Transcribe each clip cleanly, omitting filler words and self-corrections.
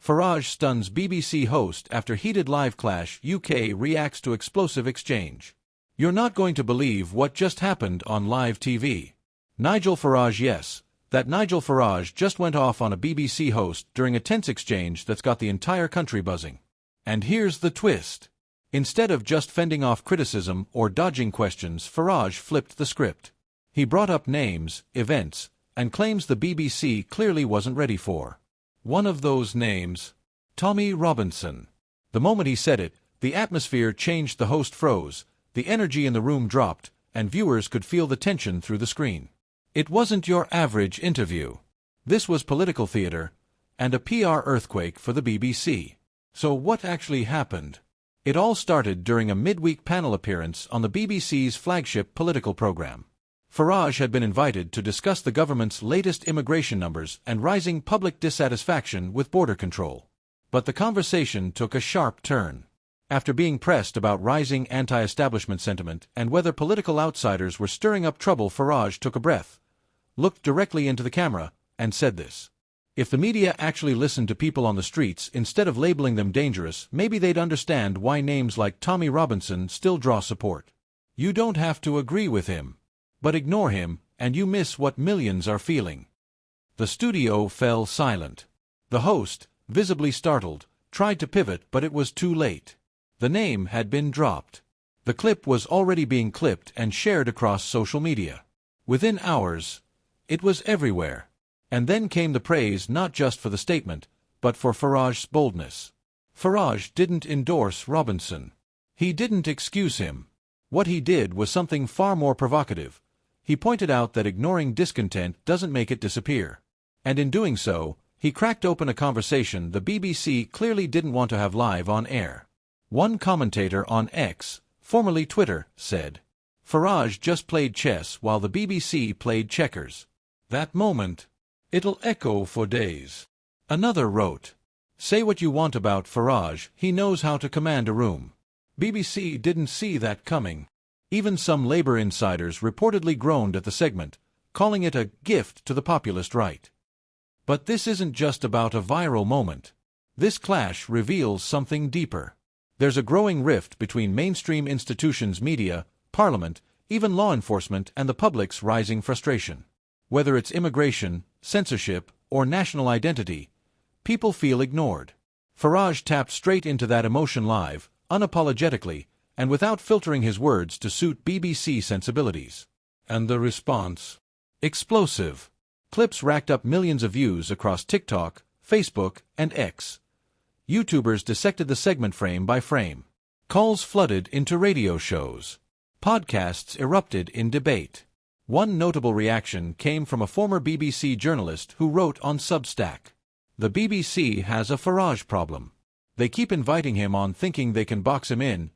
Farage stuns BBC host after heated live clash. UK reacts to explosive exchange. You're not going to believe what just happened on live TV. Nigel Farage. Yes, that Nigel Farage just went off on a BBC host during a tense exchange that's got the entire country buzzing. And here's the twist. Instead of just fending off criticism or dodging questions, Farage flipped the script. He brought up names, events, and claims the BBC clearly wasn't ready for. One of those names, Tommy Robinson. The moment he said it, the atmosphere changed. The host froze, the energy in the room dropped, and viewers could feel the tension through the screen. It wasn't your average interview. This was political theater, and a PR earthquake for the BBC. So what actually happened? It all started during a midweek panel appearance on the BBC's flagship political program. Farage had been invited to discuss the government's latest immigration numbers and rising public dissatisfaction with border control. But the conversation took a sharp turn. After being pressed about rising anti-establishment sentiment and whether political outsiders were stirring up trouble, Farage took a breath, looked directly into the camera, and said this. If the media actually listened to people on the streets instead of labeling them dangerous, maybe they'd understand why names like Tommy Robinson still draw support. You don't have to agree with him. But ignore him, and you miss what millions are feeling. The studio fell silent. The host, visibly startled, tried to pivot, but it was too late. The name had been dropped. The clip was already being clipped and shared across social media. Within hours, it was everywhere. And then came the praise, not just for the statement, but for Farage's boldness. Farage didn't endorse Robinson. He didn't excuse him. What he did was something far more provocative. He pointed out that ignoring discontent doesn't make it disappear. And in doing so, he cracked open a conversation the BBC clearly didn't want to have live on air. One commentator on X, formerly Twitter, said, Farage just played chess while the BBC played checkers. That moment, it'll echo for days. Another wrote, say what you want about Farage, he knows how to command a room. BBC didn't see that coming. Even some Labour insiders reportedly groaned at the segment, calling it a gift to the populist right. But this isn't just about a viral moment. This clash reveals something deeper. There's a growing rift between mainstream institutions, media, parliament, even law enforcement, and the public's rising frustration. Whether it's immigration, censorship, or national identity, people feel ignored. Farage tapped straight into that emotion live, unapologetically, and without filtering his words to suit BBC sensibilities. And the response? Explosive. Clips racked up millions of views across TikTok, Facebook, and X. YouTubers dissected the segment frame by frame. Calls flooded into radio shows. Podcasts erupted in debate. One notable reaction came from a former BBC journalist who wrote on Substack, the BBC has a Farage problem. They keep inviting him on thinking they can box him in,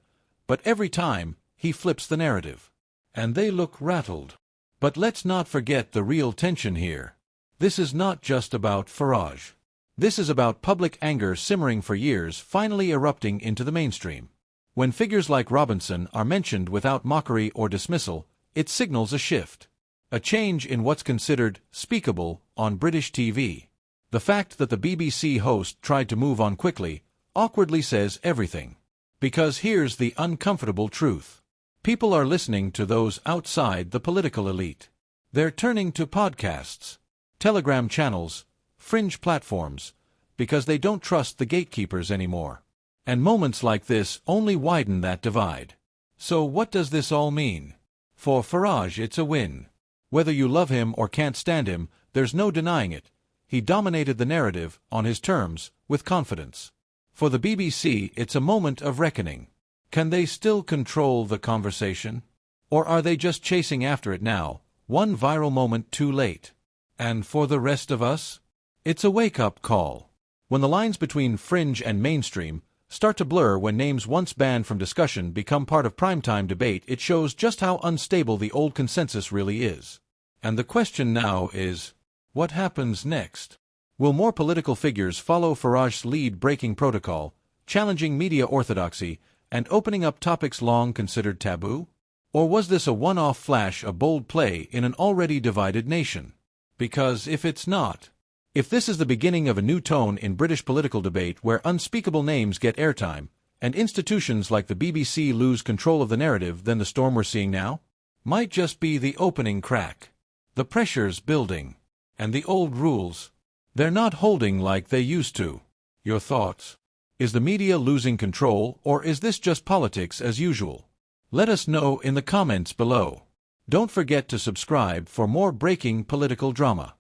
but every time, he flips the narrative. And they look rattled. But let's not forget the real tension here. This is not just about Farage. This is about public anger simmering for years finally erupting into the mainstream. When figures like Robinson are mentioned without mockery or dismissal, it signals a shift. A change in what's considered speakable on British TV. The fact that the BBC host tried to move on quickly, awkwardly says everything. Because here's the uncomfortable truth. People are listening to those outside the political elite. They're turning to podcasts, Telegram channels, fringe platforms, because they don't trust the gatekeepers anymore. And moments like this only widen that divide. So what does this all mean? For Farage, it's a win. Whether you love him or can't stand him, there's no denying it. He dominated the narrative, on his terms, with confidence. For the BBC, it's a moment of reckoning. Can they still control the conversation? Or are they just chasing after it now, one viral moment too late? And for the rest of us? It's a wake-up call. When the lines between fringe and mainstream start to blur, when names once banned from discussion become part of primetime debate, it shows just how unstable the old consensus really is. And the question now is, what happens next? Will more political figures follow Farage's lead, breaking protocol, challenging media orthodoxy, and opening up topics long considered taboo? Or was this a one-off flash, a bold play in an already divided nation? Because if it's not, If this is the beginning of a new tone in British political debate where unspeakable names get airtime, and institutions like the BBC lose control of the narrative, then the storm we're seeing now might just be the opening crack. The pressure's building. And the old rules, they're not holding like they used to. Your thoughts? Is the media losing control, or is this just politics as usual? Let us know in the comments below. Don't forget to subscribe for more breaking political drama.